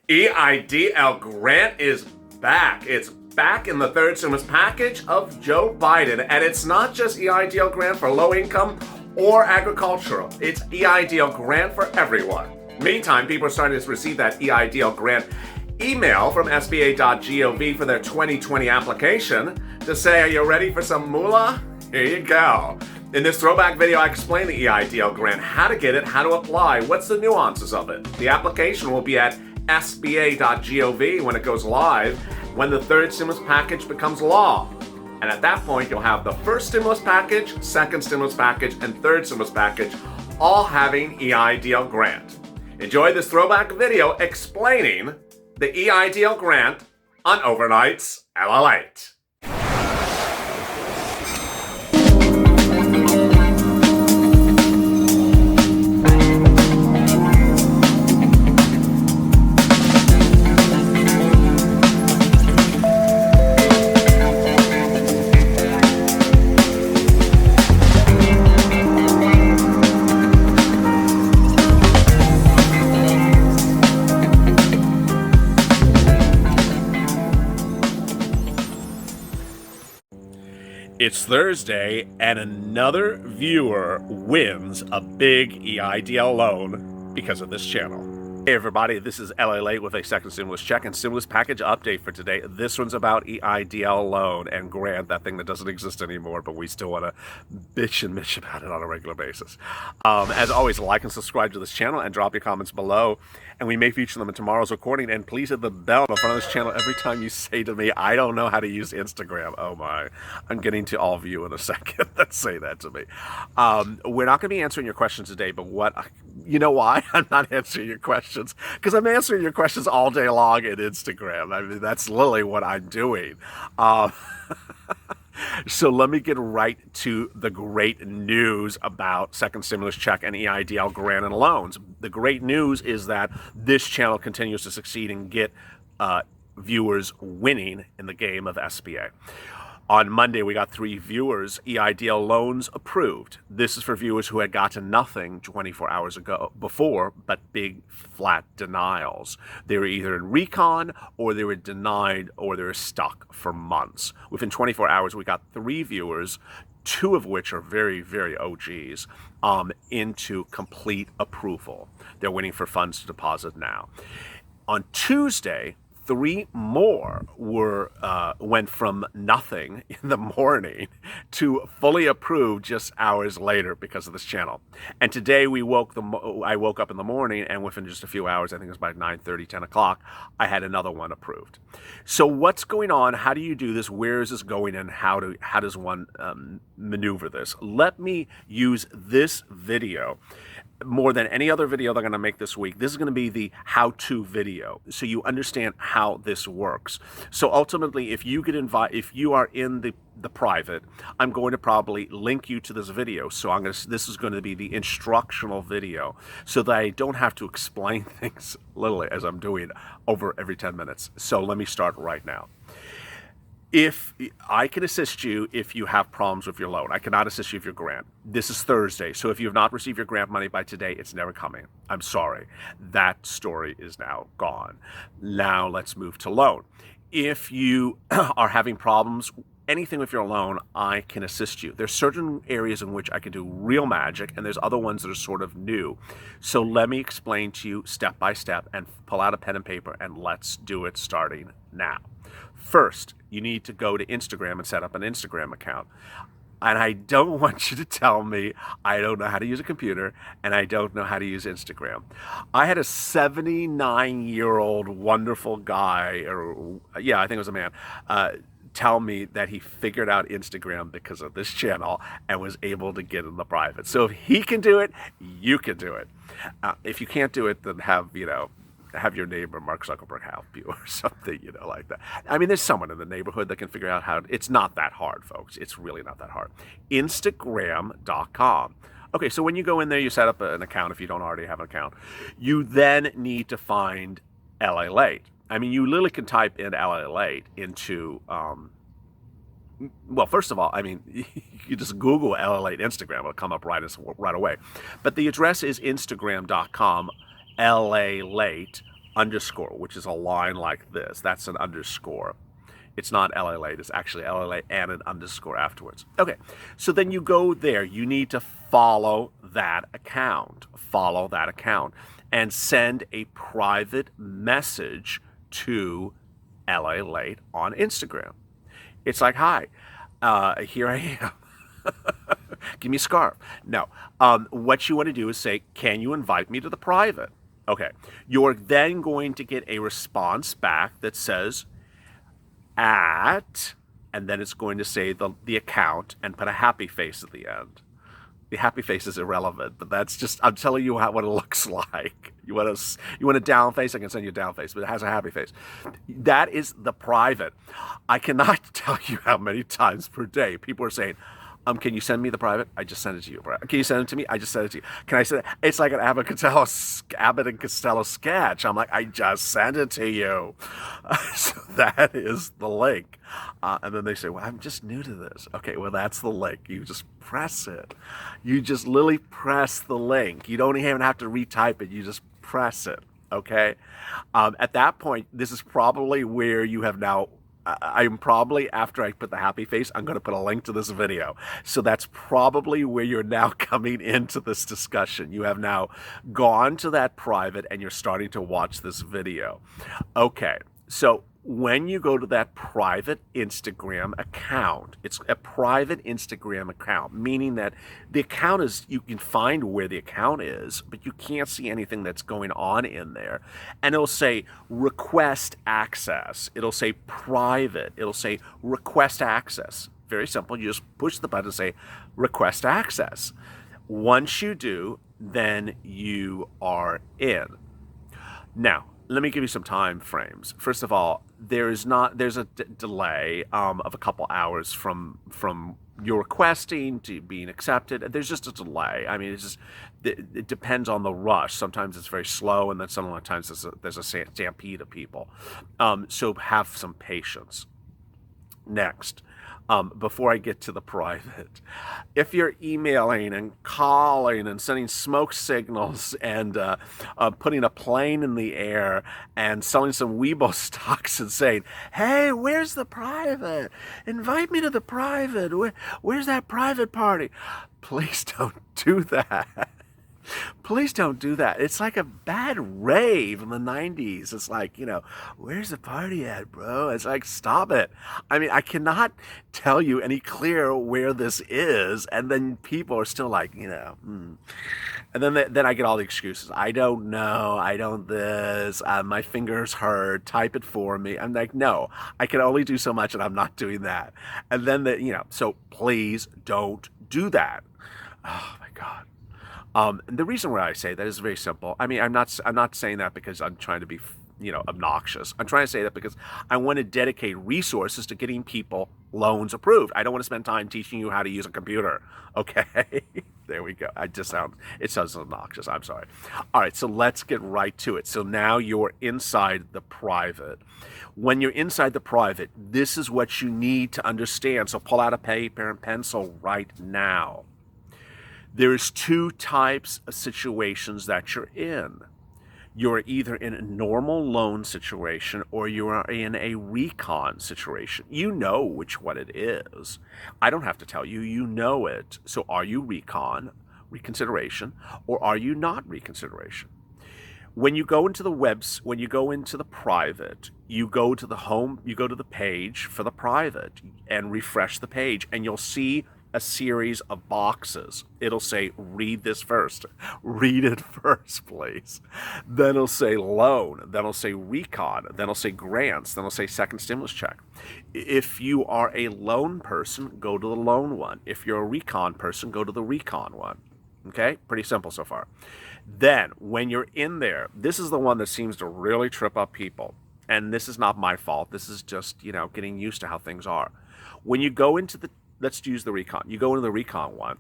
Eidl grant is back. It's back in the third stimulus package of Joe Biden. And it's not just Eidl grant for low income or agricultural. It's Eidl grant for everyone. Meantime, people are starting to receive that Eidl grant email from SBA.gov for their 2020 application to say, are you ready for some moolah? Here you go. In this throwback video, I explain the Eidl grant, how to get it, how to apply, what's the nuances of it. The application will be at SBA.gov when it goes live, when the third stimulus package becomes law. And at that point, you'll have the first stimulus package, second stimulus package, and third stimulus package, all having Eidl grant. Enjoy this throwback video explaining the Eidl grant on Overnights LALATE. It's Thursday, and another viewer wins a big Eidl loan because of this channel. Hey everybody, this is LALATE with a second stimulus check and stimulus package update for today. This one's about Eidl loan and grant, that thing that doesn't exist anymore, but we still want to bitch and mitch about it on a regular basis. As always, like and subscribe to this channel and drop your comments below, and we may feature them in tomorrow's recording. And please hit the bell in front of this channel every time you say to me, I don't know how to use Instagram. Oh my, I'm getting to all of you in a second that say that to me. We're not going to be answering your questions today, but you know why I'm not answering your questions? Because I'm answering your questions all day long in Instagram. I mean, that's literally what I'm doing. So let me get right to the great news about second stimulus check and Eidl grant and loans. The great news is that this channel continues to succeed and get viewers winning in the game of SBA. On Monday, we got 3 viewers, Eidl loans approved. This is for viewers who had gotten nothing 24 hours ago before, but big flat denials. They were either in recon, or they were denied, or they were stuck for months. Within 24 hours, we got 3 viewers, 2 of which are very, very OGs, into complete approval. They're waiting for funds to deposit now. On Tuesday, 3 more went from nothing in the morning to fully approved just hours later because of this channel. And today I woke up in the morning, and within just a few hours, I think it was by 9:30, 10 o'clock, I had another one approved. So what's going on? How do you do this? Where is this going? And how does one maneuver this? Let me use this video. More than any other video they're going to make this week, this is going to be the how-to video, so you understand how this works. So ultimately, if you are in the private, I'm going to probably link you to this video. So this is going to be the instructional video, so that I don't have to explain things literally as I'm doing over every 10 minutes. So let me start right now. If I can assist you if you have problems with your loan, I cannot assist you with your grant. This is Thursday, so if you have not received your grant money by today, it's never coming. I'm sorry. That story is now gone. Now let's move to loan. If you are having problems, anything with your loan, I can assist you. There's certain areas in which I can do real magic, and there's other ones that are sort of new. So let me explain to you step by step, and pull out a pen and paper, and let's do it starting now. First, you need to go to Instagram and set up an Instagram account. And I don't want you to tell me I don't know how to use a computer and I don't know how to use Instagram. I had a 79-year-old wonderful guy, I think it was a man, tell me that he figured out Instagram because of this channel and was able to get in the private. So if he can do it, you can do it. If you can't do it, then have your neighbor Mark Zuckerberg help you or something, like that. I mean, there's someone in the neighborhood that can figure out how. It's not that hard, folks. It's really not that hard. Instagram.com. Okay, so when you go in there, you set up an account if you don't already have an account. You then need to find LALATE. I mean, you literally can type in LALATE into, well, first of all, I mean, you just Google LALATE Instagram. It'll come up right away. But the address is Instagram.com, LALATE underscore, which is a line like this. That's an underscore. It's not LLate, it's actually LLate and an underscore afterwards. Okay, so then you go there. You need to follow that account. Follow that account and send a private message to LLate on Instagram. It's like, hi, here I am. Give me a scarf. No. What you want to do is say, can you invite me to the private? Okay. You're then going to get a response back that says, at, and then it's going to say the account and put a happy face at the end. The happy face is irrelevant, but that's just, I'm telling you what it looks like. You want a down face, I can send you a down face, but it has a happy face. That is the private. I cannot tell you how many times per day people are saying, can you send me the private? I just sent it to you. Can you send it to me? I just sent it to you. Can I send it? It's like an Abbott and Costello sketch. I'm like, I just sent it to you. So that is the link. And then they say, well, I'm just new to this. Okay, well, that's the link. You just press it. You just literally press the link. You don't even have to retype it. You just press it. Okay? At that point, this is probably where you have now I'm probably, after I put the happy face, I'm going to put a link to this video. So that's probably where you're now coming into this discussion. You have now gone to that private and you're starting to watch this video. Okay, so when you go to that private Instagram account, it's a private Instagram account, meaning that the account is, you can find where the account is, but you can't see anything that's going on in there. And it'll say request access. It'll say private. It'll say request access. Very simple. You just push the button and say request access. Once you do, then you are in. Now, let me give you some time frames. First of all, there's a delay of a couple hours from your requesting to being accepted. There's just a delay. I mean, it depends on the rush. Sometimes it's very slow, and then sometimes there's a stampede of people. So have some patience. Next, before I get to the private, if you're emailing and calling and sending smoke signals and putting a plane in the air and selling some Weibo stocks and saying, hey, where's the private? Invite me to the private. Where's that private party? Please don't do that. Please don't do that. It's like a bad rave in the 90s. It's like, where's the party at, bro? It's like, stop it. I mean, I cannot tell you any clearer where this is, and then people are still like, And then I get all the excuses. I don't know. I don't this. My fingers hurt. Type it for me. I'm like, no, I can only do so much, and I'm not doing that. And then, so please don't do that. Oh, my God. The reason why I say that is very simple. I mean, I'm not saying that because I'm trying to be, obnoxious. I'm trying to say that because I want to dedicate resources to getting people loans approved. I don't want to spend time teaching you how to use a computer. Okay, there we go. It sounds obnoxious. I'm sorry. All right, so let's get right to it. So now you're inside the private. When you're inside the private, this is what you need to understand. So pull out a paper and pencil right now. There's two types of situations that you're in. You're either in a normal loan situation or you are in a recon situation. You know which one it is. I don't have to tell you, you know it. So are you reconsideration, or are you not reconsideration? When you go into the private, you go to the home, you go to the page for the private and refresh the page, and you'll see a series of boxes. It'll say, read this first. Read it first, please. Then it'll say loan. Then it'll say recon. Then it'll say grants. Then it'll say second stimulus check. If you are a loan person, go to the loan one. If you're a recon person, go to the recon one. Okay? Pretty simple so far. Then, when you're in there, this is the one that seems to really trip up people. And this is not my fault. This is just, getting used to how things are. When you go into let's use the recon. You go into the recon one.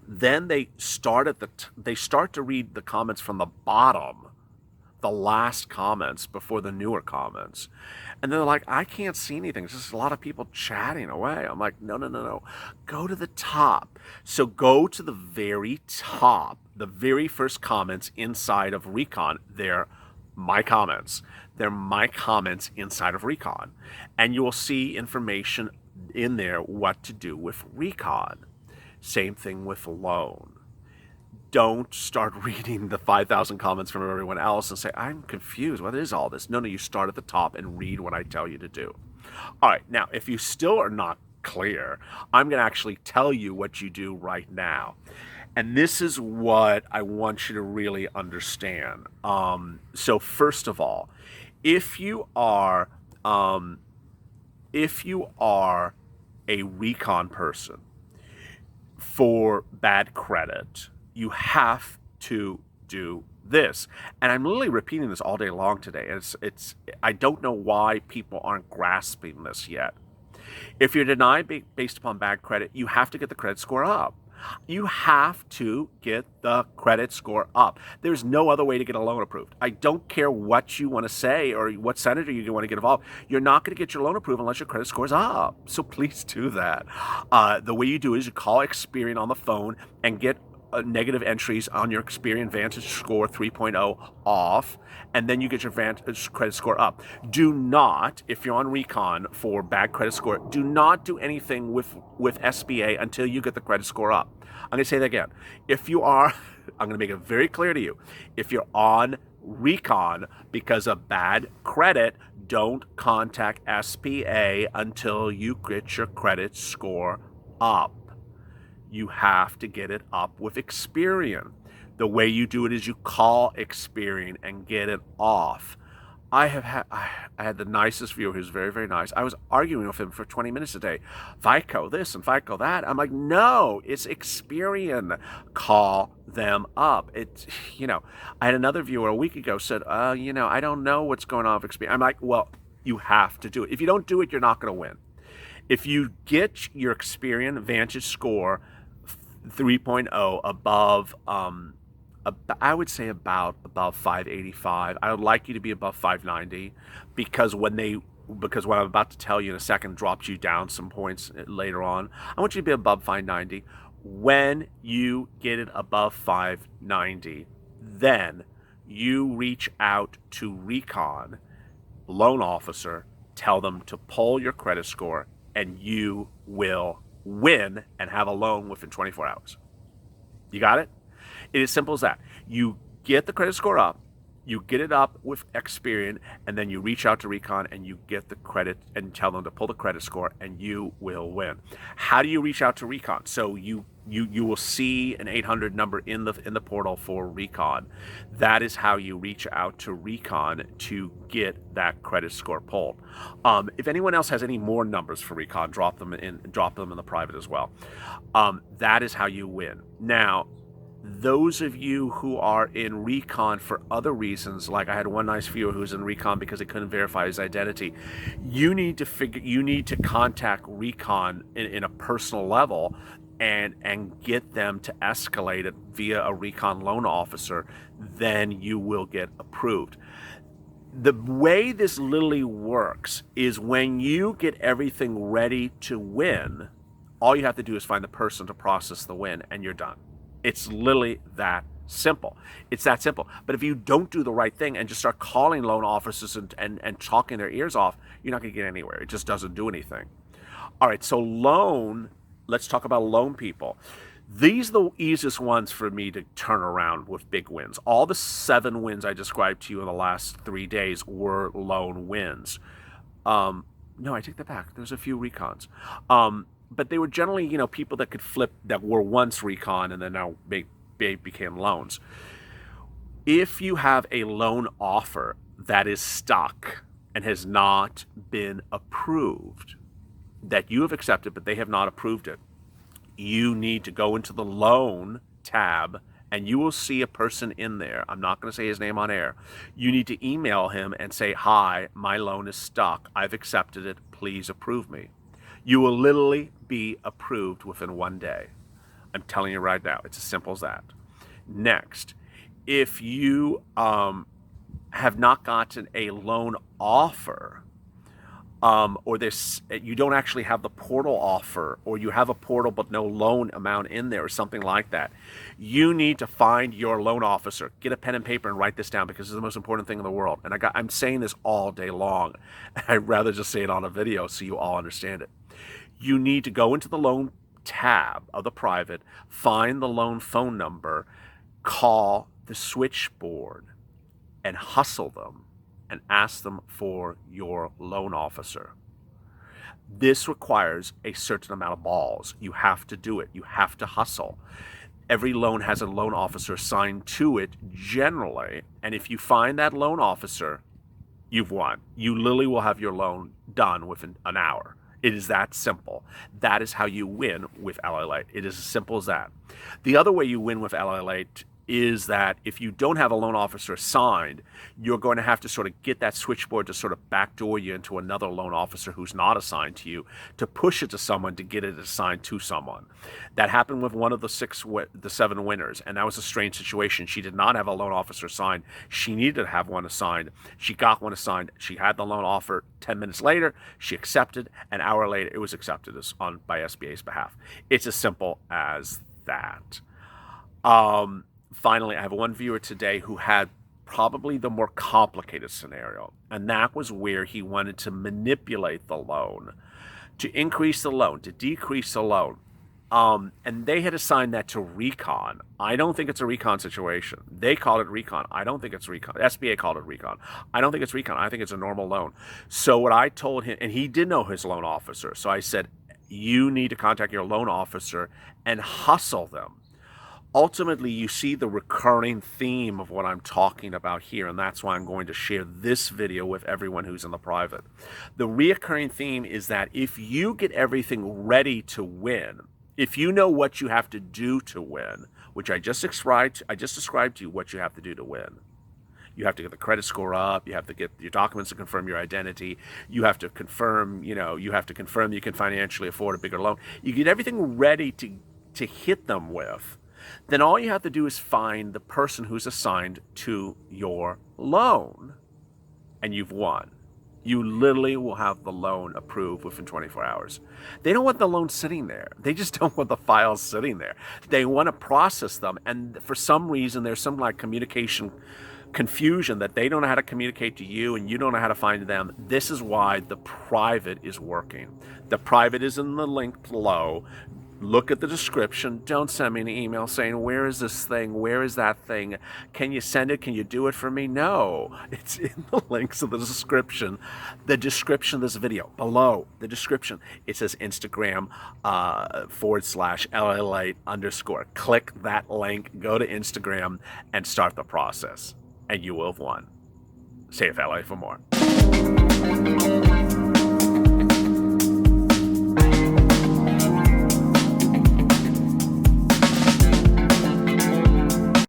Then they start to read the comments from the bottom, the last comments before the newer comments. And they're like, I can't see anything. There's just a lot of people chatting away. I'm like, no. Go to the top. So go to the very top, the very first comments inside of recon. They're my comments. They're my comments inside of Recon. And you will see information in there what to do with Recon. Same thing with loan. Don't start reading the 5,000 comments from everyone else and say, I'm confused. What is all this? No, you start at the top and read what I tell you to do. All right, now, if you still are not clear, I'm going to actually tell you what you do right now. And this is what I want you to really understand. So first of all, if you are a Recon person for bad credit, you have to do this. And I'm literally repeating this all day long today. It's I don't know why people aren't grasping this yet. If you're denied based upon bad credit, you have to get the credit score up. You have to get the credit score up. There's no other way to get a loan approved. I don't care what you want to say or what senator you want to get involved. You're not going to get your loan approved unless your credit score is up. So please do that. The way you do it is you call Experian on the phone and get negative entries on your Experian Vantage Score 3.0 off, and then you get your Vantage credit score up. Do not, if you're on Recon for bad credit score, do not do anything with SBA until you get the credit score up. I'm going to say that again. If you are, I'm going to make it very clear to you, if you're on Recon because of bad credit, don't contact SBA until you get your credit score up. You have to get it up with Experian. The way you do it is you call Experian and get it off. I had the nicest viewer who's very, very nice. I was arguing with him for 20 minutes a day. FICO this and FICO that. I'm like, no, it's Experian. Call them up. I had another viewer a week ago said, I don't know what's going on with Experian. I'm like, well, you have to do it. If you don't do it, you're not going to win. If you get your Experian Vantage Score 3.0 above, I would say about 585. I would like you to be above 590 because what I'm about to tell you in a second drops you down some points later on. I want you to be above 590. When you get it above 590, then you reach out to Recon loan officer, tell them to pull your credit score, and you will win and have a loan within 24 hours. You got it? It is simple as that. You get the credit score up, you get it up with Experian, and then you reach out to Recon and you get the credit and tell them to pull the credit score, and you will win. How do you reach out to Recon? So you will see an 800 number in the portal for Recon. That is how you reach out to Recon to get that credit score pulled. If anyone else has any more numbers for Recon, drop them in the private as well. That is how you win. Now, those of you who are in Recon for other reasons, like I had one nice viewer who's in Recon because he couldn't verify his identity, you need to contact Recon in a personal level and get them to escalate it via a Recon loan officer. Then you will get approved. The way this literally works is when you get everything ready to win, all you have to do is find the person to process the win, and you're done. It's literally that simple. It's that simple. But if you don't do the right thing and just start calling loan officers and talking their ears off, you're not going to get anywhere. It just doesn't do anything. All right, so let's talk about loan people. These are the easiest ones for me to turn around with big wins. All the 7 wins I described to you in the last 3 days were loan wins. No, I take that back. There's a few Recons. But they were generally, people that could flip, that were once Recon and then now became loans. If you have a loan offer that is stuck and has not been approved, that you have accepted but they have not approved it, you need to go into the loan tab and you will see a person in there. I'm not going to say his name on air. You need to email him and say, hi, my loan is stuck. I've accepted it. Please approve me. You will literally be approved within 1 day. I'm telling you right now, it's as simple as that. Next, if you have not gotten a loan offer, or you don't actually have the portal offer, or you have a portal but no loan amount in there, or something like that, you need to find your loan officer. Get a pen and paper and write this down, because it's the most important thing in the world. And I'm saying this all day long. I'd rather just say it on a video so you all understand it. You need to go into the loan tab of the private, find the loan phone number, call the switchboard, and hustle them and ask them for your loan officer. This requires a certain amount of balls. You have to do it. You have to hustle. Every loan has a loan officer assigned to it generally, and if you find that loan officer, you've won. You literally will have your loan done within an hour. It is that simple. That is how you win with LLate. It is as simple as that. The other way you win with LLate is that if you don't have a loan officer assigned, you're going to have to sort of get that switchboard to sort of backdoor you into another loan officer who's not assigned to you, to push it to someone to get it assigned to someone. That happened with one of the 7 winners, and that was a strange situation. She did not have a loan officer assigned. She needed to have one assigned. She got one assigned. She had the loan offer. 10 minutes later, she accepted. An hour later, it was accepted by SBA's behalf. It's as simple as that. Finally, I have one viewer today who had probably the more complicated scenario, and that was where he wanted to manipulate the loan, to increase the loan, to decrease the loan. And they had assigned that to recon. I don't think it's a recon situation. They called it recon. I don't think it's recon. SBA called it recon. I don't think it's recon. I think it's a normal loan. So what I told him, and he did know his loan officer, so I said, you need to contact your loan officer and hustle them. Ultimately, you see the recurring theme of what I'm talking about here, and that's why I'm going to share this video with everyone who's in the private. The reoccurring theme is that if you get everything ready to win, if you know what you have to do to win, which I just described to you what you have to do to win. You have to get the credit score up. You have to get your documents to confirm your identity. You have to confirm, you can financially afford a bigger loan. You get everything ready to hit them with. Then all you have to do is find the person who's assigned to your loan, and you've won. You literally will have the loan approved within 24 hours. They don't want the loan sitting there. They just don't want the files sitting there. They want to process them, and for some reason, there's some communication confusion that they don't know how to communicate to you and you don't know how to find them. This is why the private is working. The private is in the link below. Look at the description. Don't send me an email saying, where is this thing? Where is that thing? Can you send it? Can you do it for me? No. It's in the links of the description. The description of this video. Below the description, it says Instagram /LLate_. Click that link, go to Instagram, and start the process. And you will have won. Save LA for more.